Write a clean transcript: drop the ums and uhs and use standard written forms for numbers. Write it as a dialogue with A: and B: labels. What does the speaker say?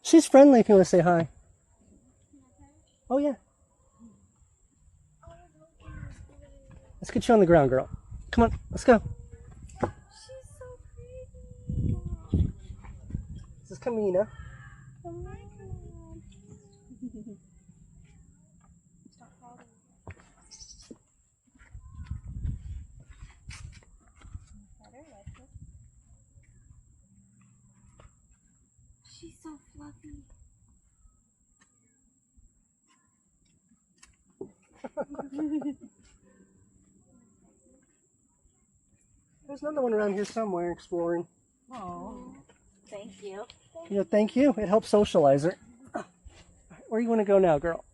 A: She's friendly if you want to say hi. Oh, yeah. Let's get you on the ground, girl. Come on, let's go.
B: She's so pretty.
A: This is Camina.
B: Oh my God. Stop calling. Better like this. She's so fluffy.
A: There's another one around here somewhere exploring.
B: Oh, thank you.
A: Thank you. It helps socialize her. Where do you want to go now, girl?